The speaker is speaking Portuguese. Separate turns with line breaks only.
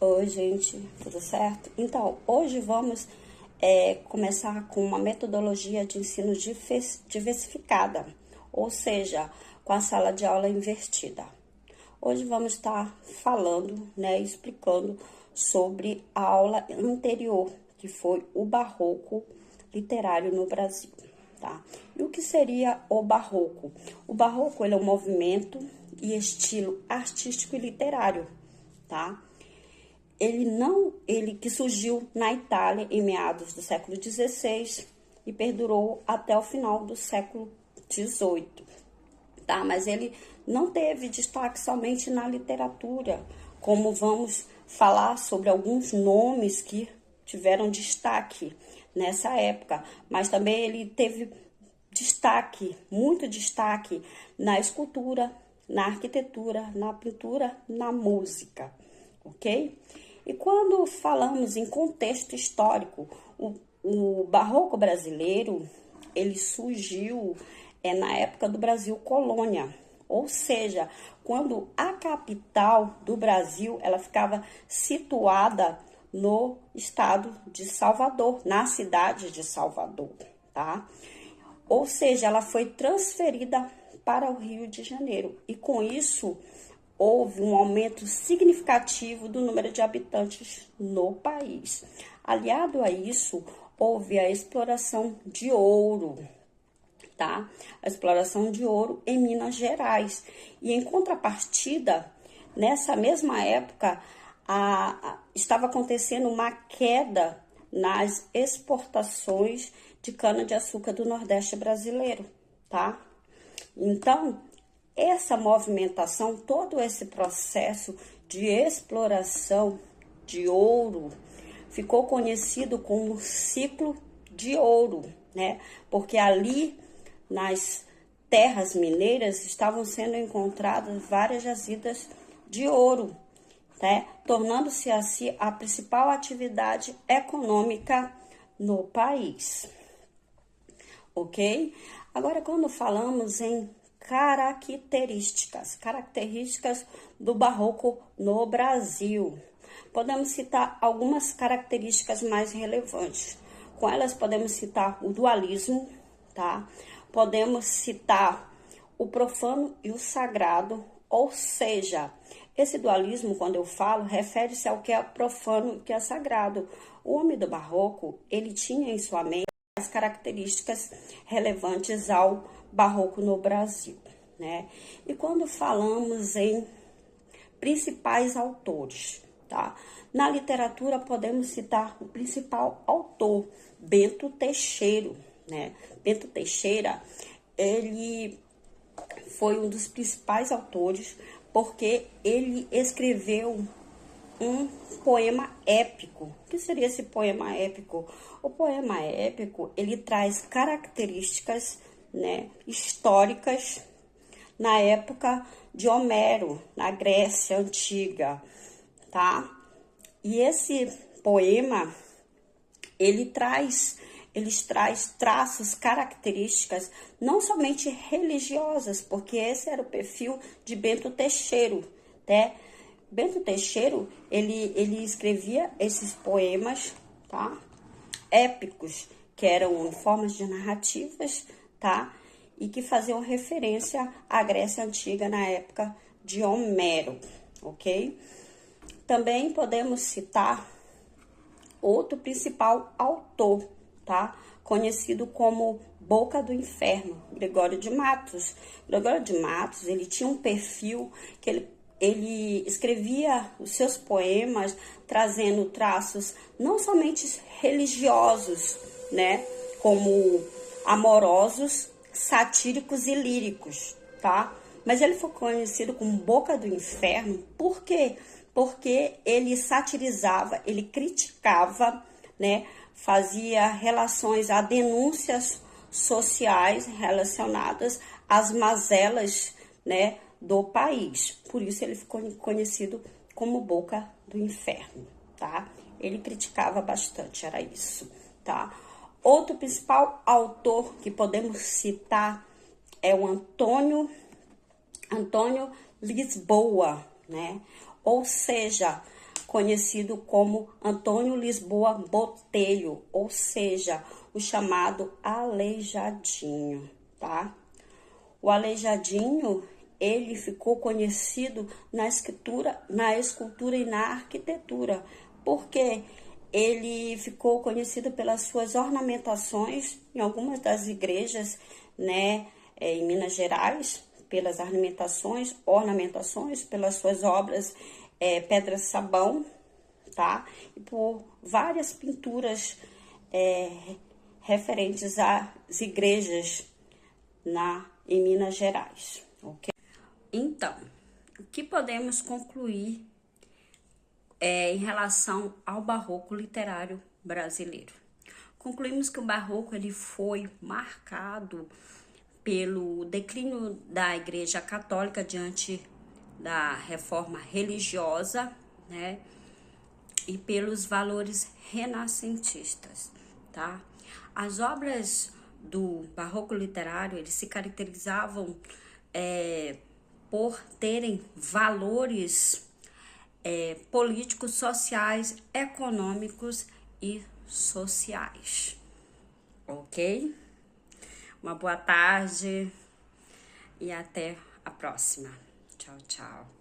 Oi, gente, tudo certo? Então, hoje vamos começar com uma metodologia de ensino diversificada, ou seja, com a sala de aula invertida. Hoje vamos estar falando, explicando sobre a aula anterior, que foi o barroco literário no Brasil, tá? E o que seria o barroco? O barroco, ele é um movimento e estilo artístico e literário, tá? Ele que surgiu na Itália em meados do século XVI e perdurou até o final do século XVIII, tá? Mas ele não teve destaque somente na literatura, como vamos falar sobre alguns nomes que tiveram destaque nessa época, mas também ele teve destaque, muito destaque na escultura, na arquitetura, na pintura, na música, ok? E quando falamos em contexto histórico, o barroco brasileiro, ele surgiu na época do Brasil colônia, ou seja, quando a capital do Brasil, ela ficava situada no estado de Salvador, na cidade de Salvador, tá? Ou seja, ela foi transferida para o Rio de Janeiro e com isso houve um aumento significativo do número de habitantes no país. Aliado a isso, houve a exploração de ouro, tá? A exploração de ouro em Minas Gerais. E em contrapartida, nessa mesma época, estava acontecendo uma queda nas exportações de cana-de-açúcar do Nordeste brasileiro, tá? Então, essa movimentação, todo esse processo de exploração de ouro ficou conhecido como ciclo de ouro, né? Porque ali nas terras mineiras estavam sendo encontradas várias jazidas de ouro, né? Tornando-se assim a principal atividade econômica no país, ok? Agora, quando falamos em características do barroco no Brasil, podemos citar algumas características mais relevantes. Com elas podemos citar o dualismo, tá? Podemos citar o profano e o sagrado, ou seja, esse dualismo, quando eu falo, refere-se ao que é profano e o que é sagrado. O homem do barroco, ele tinha em sua mente as características relevantes ao barroco no Brasil, né? E quando falamos em principais autores, tá? Na literatura podemos citar o principal autor, Bento Teixeira, né? Bento Teixeira, ele foi um dos principais autores porque ele escreveu um poema épico. O que seria esse poema épico? O poema épico, ele traz características, né, históricas na época de Homero, na Grécia Antiga, tá? E esse poema, ele traz traços, características, não somente religiosas, porque esse era o perfil de Bento Teixeira, né? Bento Teixeira, ele escrevia esses poemas, tá? Épicos, que eram em formas de narrativas, tá? E que faziam referência à Grécia Antiga na época de Homero, ok? Também podemos citar outro principal autor, tá? Conhecido como Boca do Inferno, Gregório de Matos. Gregório de Matos, ele tinha um perfil que ele escrevia os seus poemas trazendo traços não somente religiosos, né, como amorosos, satíricos e líricos, tá? Mas ele foi conhecido como Boca do Inferno, por quê? Porque ele satirizava, ele criticava, né, fazia relações a denúncias sociais relacionadas às mazelas, né, do país. Por isso ele ficou conhecido como Boca do Inferno, tá? Ele criticava bastante, era isso, tá? Outro principal autor que podemos citar é o Antônio Lisboa, né? Ou seja, conhecido como Antônio Lisboa Botelho, ou seja, o chamado Aleijadinho, tá? O Aleijadinho, ele ficou conhecido na escultura e na arquitetura, porque ele ficou conhecido pelas suas ornamentações em algumas das igrejas, né, em Minas Gerais, pelas ornamentações, pelas suas obras, pedra-sabão, tá? E por várias pinturas referentes às igrejas em Minas Gerais, ok? Então, o que podemos concluir em relação ao barroco literário brasileiro? Concluímos que o barroco ele foi marcado pelo declínio da Igreja Católica diante da reforma religiosa, né? E pelos valores renascentistas, tá? As obras do barroco literário, eles se caracterizavam por terem valores políticos, sociais, econômicos e sociais, ok? Uma boa tarde e até a próxima. Tchau, tchau.